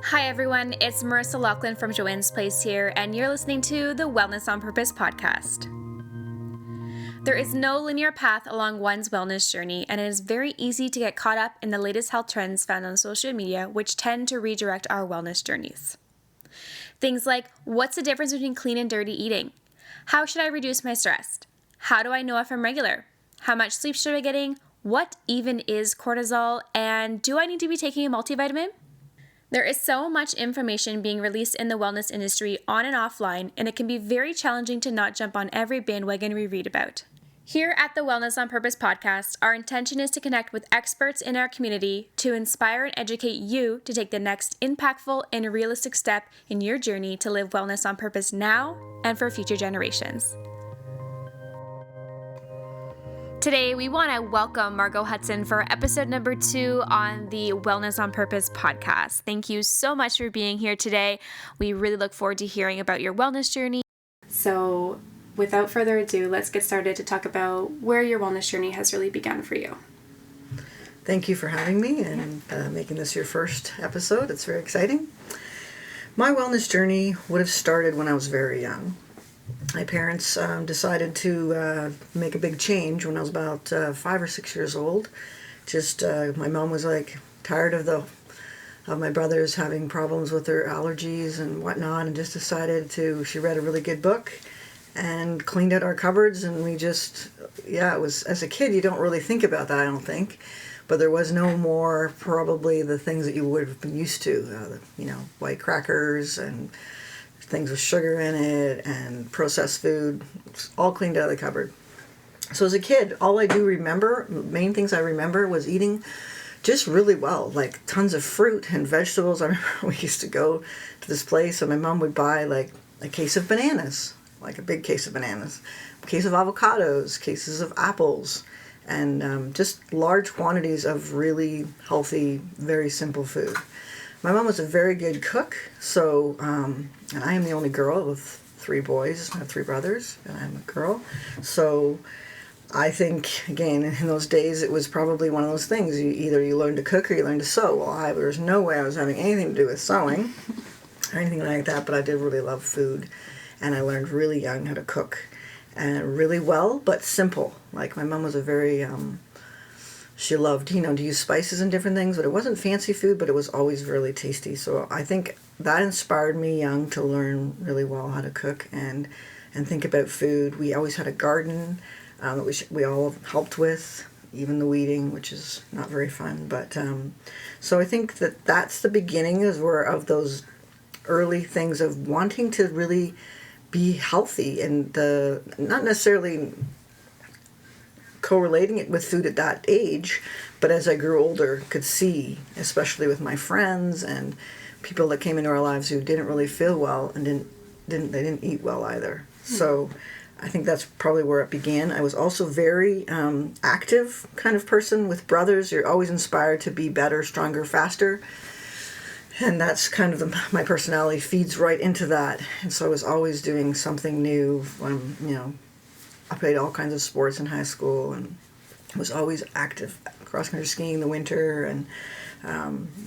Hi everyone, it's Marissa Lachlan from Joanne's Place here, and you're listening to the Wellness on Purpose podcast. There is no linear path along one's wellness journey, and it is very easy to get caught up in the latest health trends found on social media, which tend to redirect our wellness journeys. Things like, what's the difference between clean and dirty eating? How should I reduce my stress? How do I know if I'm regular? How much sleep should I be getting? What even is cortisol? And do I need to be taking a multivitamin? There is so much information being released in the wellness industry on and offline, and it can be very challenging to not jump on every bandwagon we read about. Here at the Wellness on Purpose podcast, our intention is to connect with experts in our community to inspire and educate you to take the next impactful and realistic step in your journey to live wellness on purpose now and for future generations. Today, we want to welcome Margo Hudson for episode number 2 on the Wellness on Purpose podcast. Thank you so much for being here today. We really look forward to hearing about your wellness journey. So, without further ado, let's get started to talk about where your wellness journey has really begun for you. Thank you for having me and making this your first episode. It's very exciting. My wellness journey would have started when I was very young. My parents decided to make a big change when I was about 5 or 6 years old. My mom was tired of my brothers having problems with their allergies and whatnot, and just decided she read a really good book and cleaned out our cupboards, and it was, as a kid, you don't really think about that, I don't think, but there was no more probably the things that you would have been used to, white crackers and things with sugar in it and processed food, all cleaned out of the cupboard. So as a kid, main things I remember was eating just really well, like tons of fruit and vegetables. I remember we used to go to this place and my mom would buy a case of bananas, like a big case of bananas, a case of avocados, cases of apples, and just large quantities of really healthy, very simple food. My mom was a very good cook, so, and I am the only girl with 3 boys. I have 3 brothers, and I'm a girl. So I think, again, in those days, it was probably one of those things. Either you learn to cook or you learn to sew. Well, there was no way I was having anything to do with sewing or anything like that, but I did really love food, and I learned really young how to cook, and really well, but simple. Like, my mom was a very... She loved, to use spices and different things, but it wasn't fancy food, but it was always really tasty. So I think that inspired me young to learn really well how to cook and think about food. We always had a garden that we all helped with, even the weeding, which is not very fun. But so I think that's the beginning of those early things of wanting to really be healthy, and not necessarily correlating it with food at that age, but as I grew older, could see, especially with my friends and people that came into our lives who didn't really feel well and didn't eat well either. So I think that's probably where it began. I was also very active kind of person with brothers. You're always inspired to be better, stronger, faster. And that's kind of my personality feeds right into that. And so I was always doing something new when, I played all kinds of sports in high school and was always active, cross-country skiing in the winter and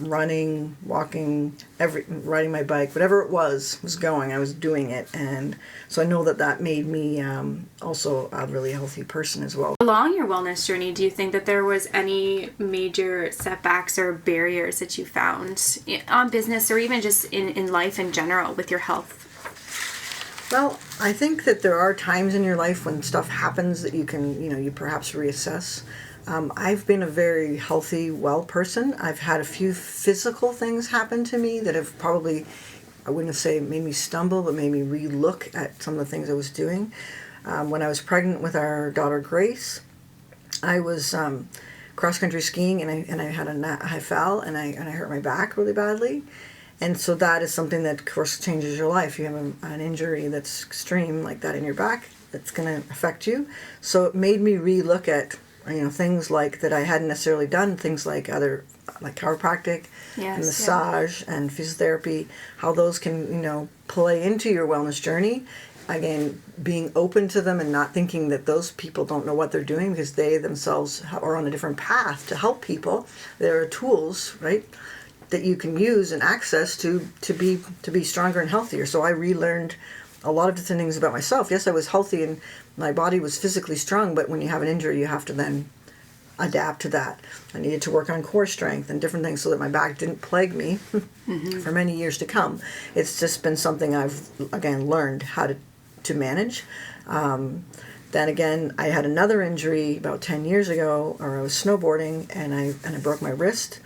running, walking, riding my bike, whatever it was going, I was doing it. And so I know that made me also a really healthy person as well. Along your wellness journey, do you think that there was any major setbacks or barriers that you found on business or even just in life in general with your health? Well, I think that there are times in your life when stuff happens that you can, you perhaps reassess. I've been a very healthy, well person. I've had a few physical things happen to me that have probably, I wouldn't say made me stumble, but made me relook at some of the things I was doing. When I was pregnant with our daughter Grace, I was cross-country skiing and I fell and I hurt my back really badly. And so that is something that, of course, changes your life. You have an injury that's extreme like that in your back, that's going to affect you. So it made me relook at, things like that I hadn't necessarily done, things like chiropractic and massage and physiotherapy, how those can, play into your wellness journey. Again, being open to them and not thinking that those people don't know what they're doing because they themselves are on a different path to help people. There are tools, right? that you can use and access to be stronger and healthier. So I relearned a lot of different things about myself. Yes, I was healthy and my body was physically strong, but when you have an injury, you have to then adapt to that. I needed to work on core strength and different things so that my back didn't plague me for many years to come. It's just been something I've, again, learned how to manage. Then again, I had another injury about 10 years ago, or I was snowboarding, and I broke my wrist,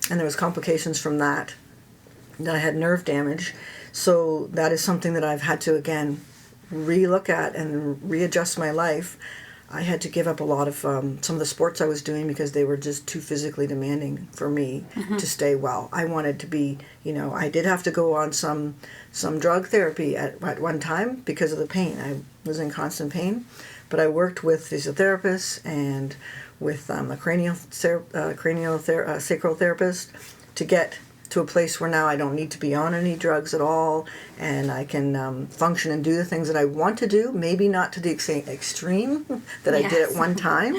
and there was complications from that. Then I had nerve damage. So that is something that I've had to, again, relook at and readjust my life. I had to give up a lot of some of the sports I was doing because they were just too physically demanding for me to stay well. I wanted to be, I did have to go on some drug therapy at one time because of the pain. I was in constant pain, but I worked with physiotherapists and with a sacral therapist to get to a place where now I don't need to be on any drugs at all, and I can function and do the things that I want to do, maybe not to the extreme that I did at one time,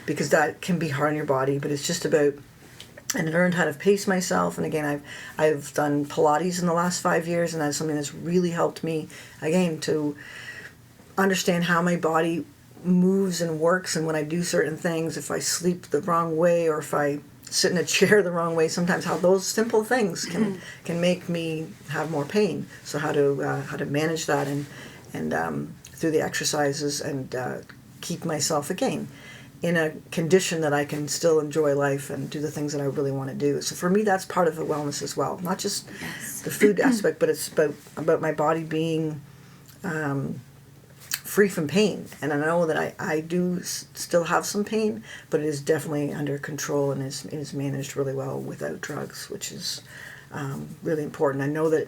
because that can be hard on your body, but it's just about, and I learned how to pace myself, and again, I've done Pilates in the last 5 years, and that's something that's really helped me, again, to understand how my body moves and works, and when I do certain things, if I sleep the wrong way, or if I sit in a chair the wrong way, sometimes how those simple things can make me have more pain. So how to manage that and through the exercises and keep myself again in a condition that I can still enjoy life and do the things that I really want to do. So for me, that's part of the wellness as well, not just the food aspect, but it's about my body being free from pain. And I know that I do still have some pain, but it is definitely under control and is managed really well without drugs, which is really important. I know that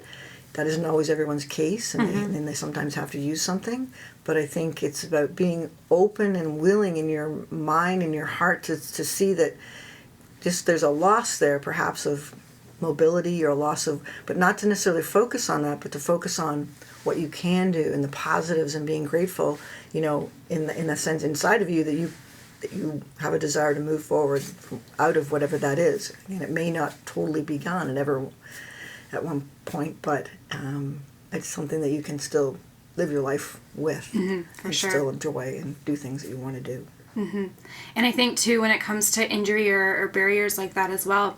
isn't always everyone's case, and they sometimes have to use something, but I think it's about being open and willing in your mind and your heart to see that just there's a loss there perhaps of mobility or a loss of, but not to necessarily focus on that, but to focus on what you can do and the positives and being grateful, in the sense inside of you that you have a desire to move forward out of whatever that is. And it may not totally be gone and ever at one point, but it's something that you can still live your life with and still enjoy and do things that you want to do. And I think too, when it comes to injury or barriers like that as well,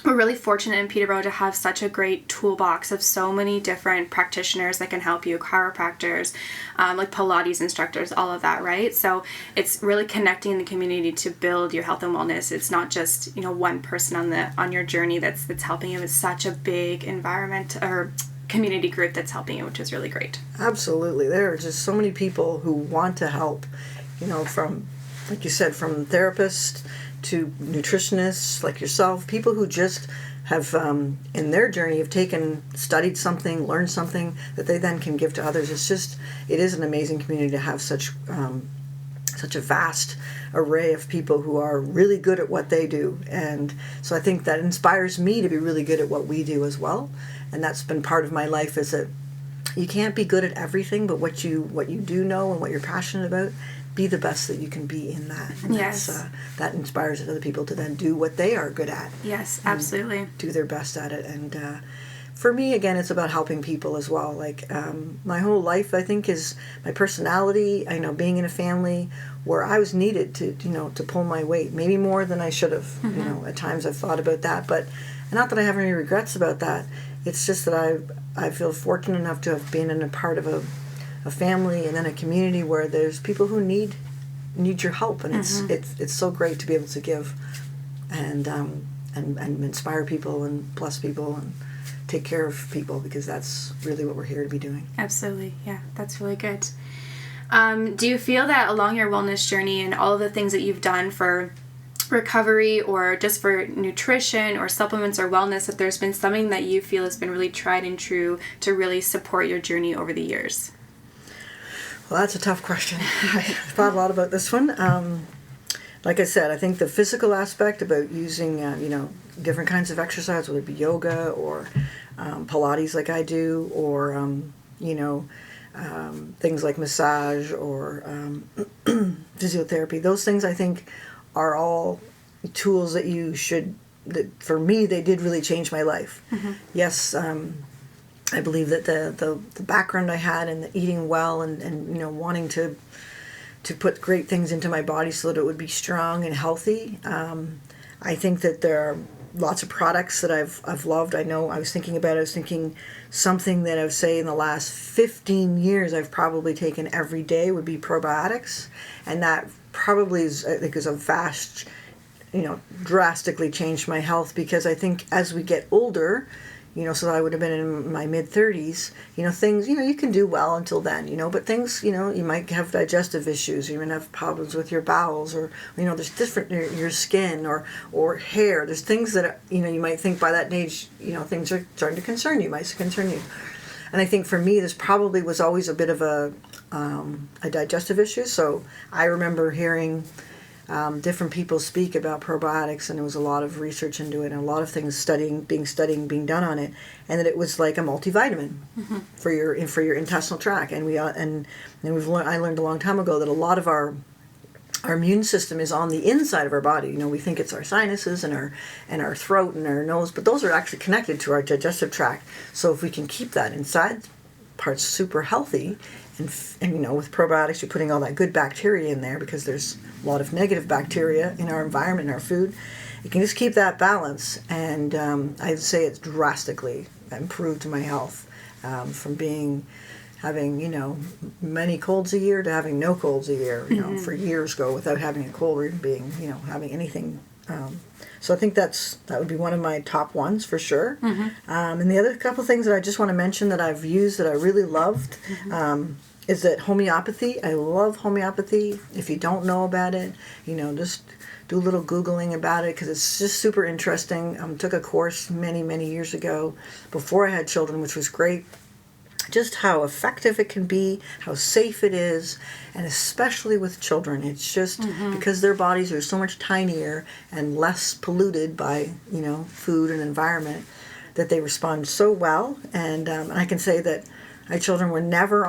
we're really fortunate in Peterborough to have such a great toolbox of so many different practitioners that can help you, chiropractors, like Pilates instructors, all of that, right? So it's really connecting the community to build your health and wellness. It's not just, one person on your journey that's helping you. It's such a big environment or community group that's helping you, which is really great. Absolutely. There are just so many people who want to help, from, like you said, from therapists to nutritionists like yourself, people who just have, in their journey, have studied something, learned something that they then can give to others. It is an amazing community to have such a vast array of people who are really good at what they do. And so I think that inspires me to be really good at what we do as well. And that's been part of my life, is that you can't be good at everything, but what you do know and what you're passionate about, be the best that you can be in that. And that inspires other people to then do what they are good at. Yes, absolutely. Do their best at it. And for me, again, it's about helping people as well. Like my whole life, I think, is my personality. I know being in a family where I was needed to pull my weight, maybe more than I should have. At times I've thought about that, but not that I have any regrets about that. It's just that I feel fortunate enough to have been in a part of a family and then a community where there's people who need your help, and it's so great to be able to give and inspire people and bless people and take care of people, because that's really what we're here to be doing. Absolutely. Yeah, that's really good. Do you feel that along your wellness journey and all of the things that you've done for recovery or just for nutrition or supplements or wellness, that there's been something that you feel has been really tried and true to really support your journey over the years? Well, that's a tough question. I thought a lot about this one. Like I said, I think the physical aspect about using, different kinds of exercise, whether it be yoga or Pilates like I do, or, things like massage or physiotherapy. Those things I think are all tools that you should for me, they did really change my life. Yes, I believe that the background I had and the eating well and wanting to put great things into my body so that it would be strong and healthy. I think that there are lots of products that I've loved. I know I was thinking something that I would say in the last 15 years I've probably taken every day would be probiotics, and that probably is a vast, drastically changed my health, because I think as we get older, so I would have been in my mid-30s, things, you can do well until then, but things, you might have digestive issues, you might have problems with your bowels, or, there's different, your skin or hair. There's things that, you might think by that age, things are starting to concern you, might concern you. And I think for me, this probably was always a bit of a digestive issue. So I remember hearing different people speak about probiotics, and there was a lot of research into it and a lot of things being done on it, and that it was like a multivitamin for your intestinal tract. And I learned a long time ago that a lot of our immune system is on the inside of our body. We think it's our sinuses and our throat and our nose, but those are actually connected to our digestive tract. So if we can keep that inside parts super healthy, and with probiotics, you're putting all that good bacteria in there, because there's a lot of negative bacteria in our environment, in our food. You can just keep that balance, and I'd say it's drastically improved my health, from having many colds a year to having no colds a year. For years go without having a cold, or even being having anything. So I think that would be one of my top ones for sure. And the other couple things that I just want to mention that I've used that I really loved is that homeopathy. I love homeopathy. If you don't know about it, just do a little Googling about it, because it's just super interesting. Took a course many, many years ago before I had children, which was great. Just how effective it can be, how safe it is, and especially with children. It's just because their bodies are so much tinier and less polluted by, food and environment, that they respond so well. And I can say that my children were never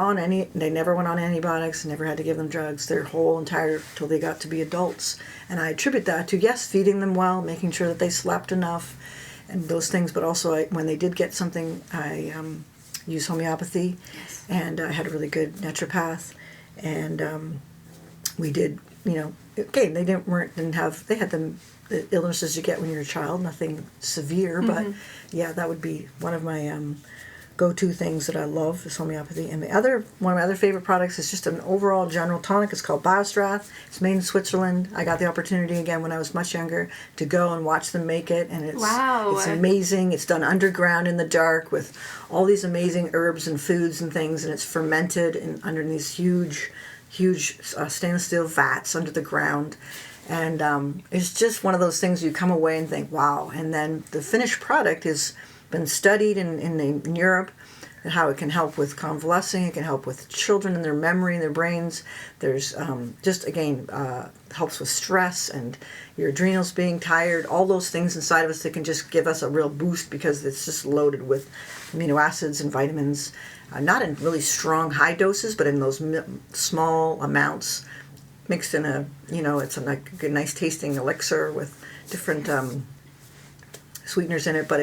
they never went on antibiotics, never had to give them drugs their whole entire, till they got to be adults. And I attribute that to, yes, feeding them well, making sure that they slept enough, and those things, but also when they did get something, I use homeopathy. Yes. And I had a really good naturopath, and we did, they they had the illnesses you get when you're a child, nothing severe, but yeah, that would be one of my go-to things that I love is homeopathy. And one of my other favorite products is just an overall general tonic. It's called Biostrath. It's made in Switzerland. I got the opportunity again when I was much younger to go and watch them make it, and it's amazing. It's done underground in the dark with all these amazing herbs and foods and things, and it's fermented under these huge stainless steel vats under the ground. And it's just one of those things you come away and think, wow. And then the finished product has been studied in Europe, and how it can help with convalescing, it can help with children and their memory and their brains. There's helps with stress and your adrenals being tired, all those things inside of us that can just give us a real boost, because it's just loaded with amino acids and vitamins, not in really strong high doses, but in those small amounts, mixed in it's a good, nice tasting elixir with different sweeteners in it. But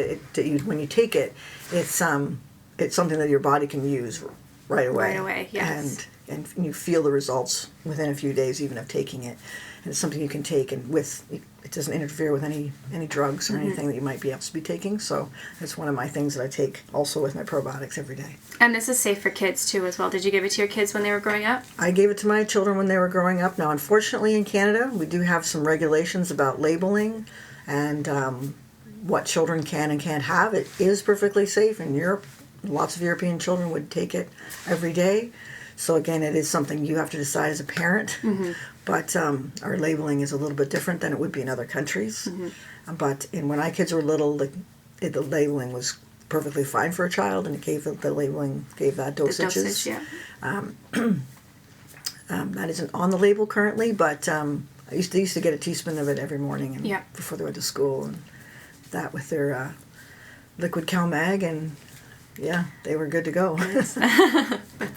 when you take it, it's something that your body can use right away. Right away, yes. And you feel the results within a few days, even of taking it. And it's something you can take, and it doesn't interfere with any drugs or anything that you might be able to be taking. So it's one of my things that I take also with my probiotics every day. And this is safe for kids too as well. Did you give it to your kids when they were growing up? I gave it to my children when they were growing up. Now, unfortunately, in Canada, we do have some regulations about labeling and what children can and can't have. It is perfectly safe in Europe. Lots of European children would take it every day. So again, it is something you have to decide as a parent. But our labeling is a little bit different than it would be in other countries. But when my kids were little, the labeling was perfectly fine for a child, and it gave that dosages. The dosage, yeah. That isn't on the label currently, but they used to get a teaspoon of it every morning before they went to school, and that with their liquid CalMag, and yeah, they were good to go. That's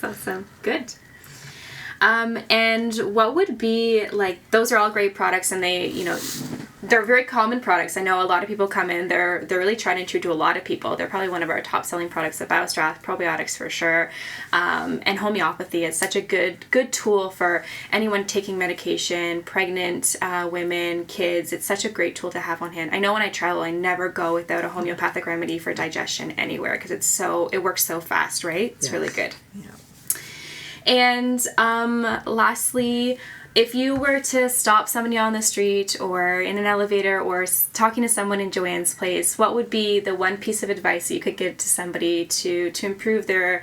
awesome. Good. And what would be, those are all great products, and they, they're very common products. I know a lot of people come in, they're really tried and true to a lot of people. They're probably one of our top selling products, the BioStrath probiotics for sure. And homeopathy is such a good tool for anyone taking medication, pregnant women, kids. It's such a great tool to have on hand. I know when I travel, I never go without a homeopathic remedy for digestion anywhere because it works so fast, right? It's really good. Yeah. And lastly, if you were to stop somebody on the street or in an elevator or talking to someone in Joanne's place, what would be the one piece of advice that you could give to somebody to improve their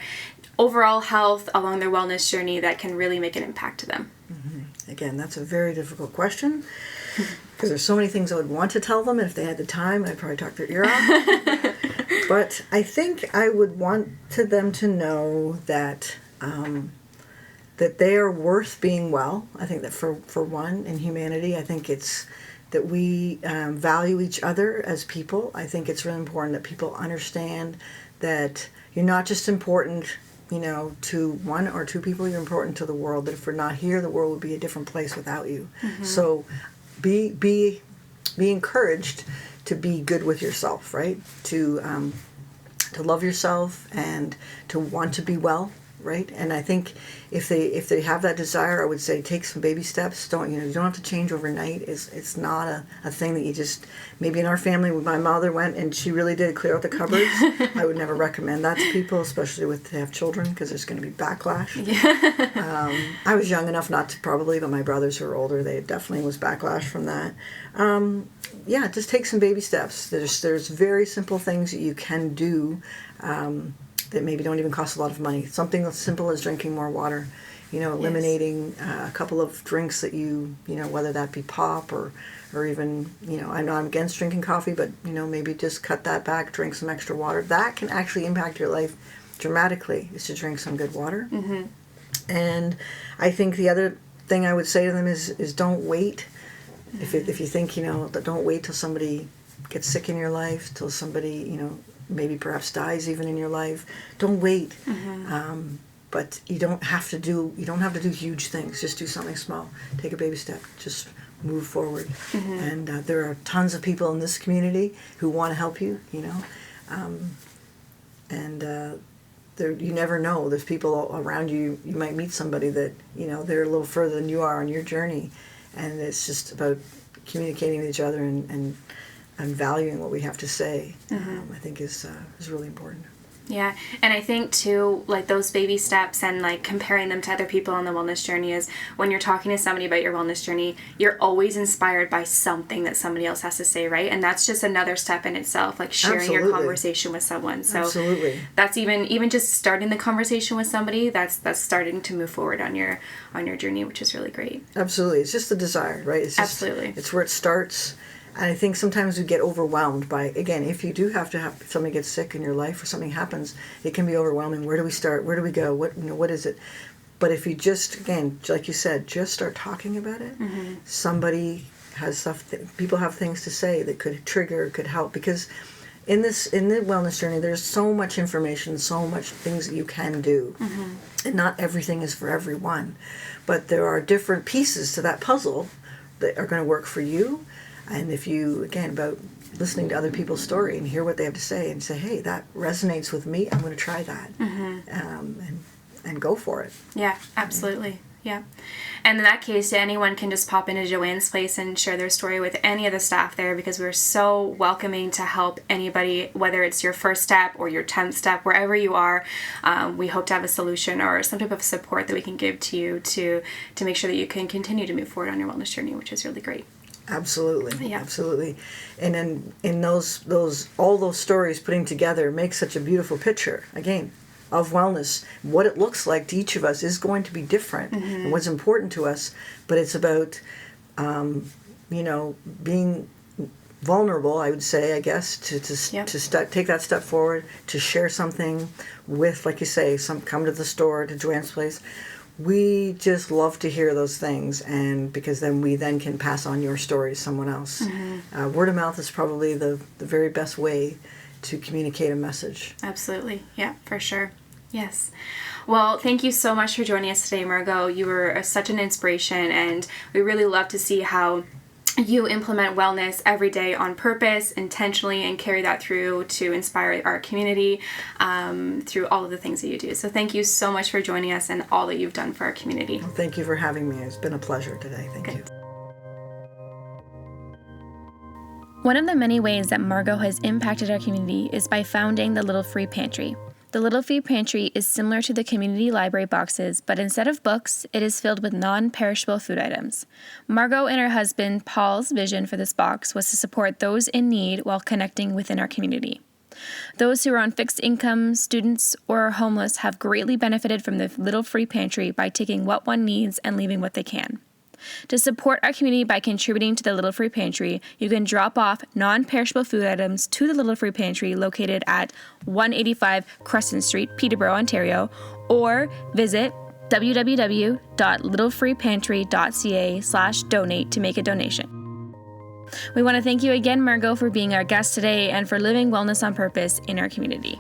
overall health along their wellness journey that can really make an impact to them? Mm-hmm. Again, that's a very difficult question because there's so many things I would want to tell them. And if they had the time, I'd probably talk their ear off. But I think I would want them to know that that they are worth being well. I think that for one, in humanity, I think it's that we value each other as people. I think it's really important that people understand that you're not just important, to one or two people, you're important to the world. That if we're not here, the world would be a different place without you. Mm-hmm. So be encouraged to be good with yourself, right? To love yourself and to want to be well. Right, and I think if they have that desire, I would say take some baby steps. You don't have to change overnight. It's not a thing that you just. Maybe in our family, when my mother went and she really did clear out the cupboards, I would never recommend that to people, especially if they have children, because there's going to be backlash. Yeah. I was young enough not to probably, but my brothers who are older, they definitely was backlash from that. Just take some baby steps. There's very simple things that you can do. That maybe don't even cost a lot of money. Something as simple as drinking more water, eliminating a couple of drinks that whether that be pop or even, I know I'm against drinking coffee, but, maybe just cut that back, drink some extra water. That can actually impact your life dramatically, is to drink some good water. Mm-hmm. And I think the other thing I would say to them is don't wait. Mm-hmm. If you think, don't wait till somebody gets sick in your life, till somebody, maybe perhaps dies even in your life. Don't wait. Mm-hmm. But you don't have to do huge things. Just do something small. Take a baby step. Just move forward. Mm-hmm. And there are tons of people in this community who want to help you. You never know. There's people around you. You might meet somebody that they're a little further than you are on your journey, and it's just about communicating with each other and valuing what we have to say. Mm-hmm. I think is really important. Yeah, and I think too, like those baby steps and like comparing them to other people on the wellness journey is when you're talking to somebody about your wellness journey, you're always inspired by something that somebody else has to say, right? And that's just another step in itself, like sharing Absolutely. Your conversation with someone. So Absolutely. That's even just starting the conversation with somebody, that's starting to move forward on your journey, which is really great. Absolutely. It's just the desire, right? Absolutely. It's where it starts. And I think sometimes we get overwhelmed by, again, if you do have to if somebody gets sick in your life or something happens, it can be overwhelming. Where do we start? Where do we go? What is it? But if you just, again, like you said, just start talking about it, mm-hmm. somebody has people have things to say that could trigger, could help. Because in the wellness journey, there's so much information, so much things that you can do. Mm-hmm. And not everything is for everyone. But there are different pieces to that puzzle that are going to work for you. And if you, again, about listening to other people's story and hear what they have to say and say, hey, that resonates with me, I'm going to try that. Mm-hmm. And go for it. Yeah, absolutely. Yeah. And in that case, anyone can just pop into Joanne's place and share their story with any of the staff there, because we're so welcoming to help anybody, whether it's your first step or your 10th step, wherever you are. We hope to have a solution or some type of support that we can give to you to make sure that you can continue to move forward on your wellness journey, which is really great. Absolutely, yeah. Absolutely, and then in those all those stories putting together makes such a beautiful picture again of wellness. What it looks like to each of us is going to be different, mm-hmm. and what's important to us. But it's about being vulnerable. I would say, I guess, to take that step forward, to share something with, like you say, come to the store, to Joanne's place. We just love to hear those things, and because then we can pass on your story to someone else. Mm-hmm. Word of mouth is probably the very best way to communicate a message. Absolutely. Yeah, for sure. Yes. Well, thank you so much for joining us today, Margo. You were such an inspiration, and we really love to see how you implement wellness every day on purpose, intentionally, and carry that through to inspire our community through all of the things that you do. So thank you so much for joining us and all that you've done for our community. Well, thank you for having me. It's been a pleasure today. Thank you. One of the many ways that Margo has impacted our community is by founding the Little Free Pantry. The Little Free Pantry is similar to the community library boxes, but instead of books, it is filled with non-perishable food items. Margo and her husband Paul's vision for this box was to support those in need while connecting within our community. Those who are on fixed income, students, or are homeless have greatly benefited from the Little Free Pantry by taking what one needs and leaving what they can. To support our community by contributing to the Little Free Pantry, you can drop off non-perishable food items to the Little Free Pantry located at 185 Crescent Street, Peterborough, Ontario, or visit www.littlefreepantry.ca/donate to make a donation. We want to thank you again, Margo, for being our guest today and for living wellness on purpose in our community.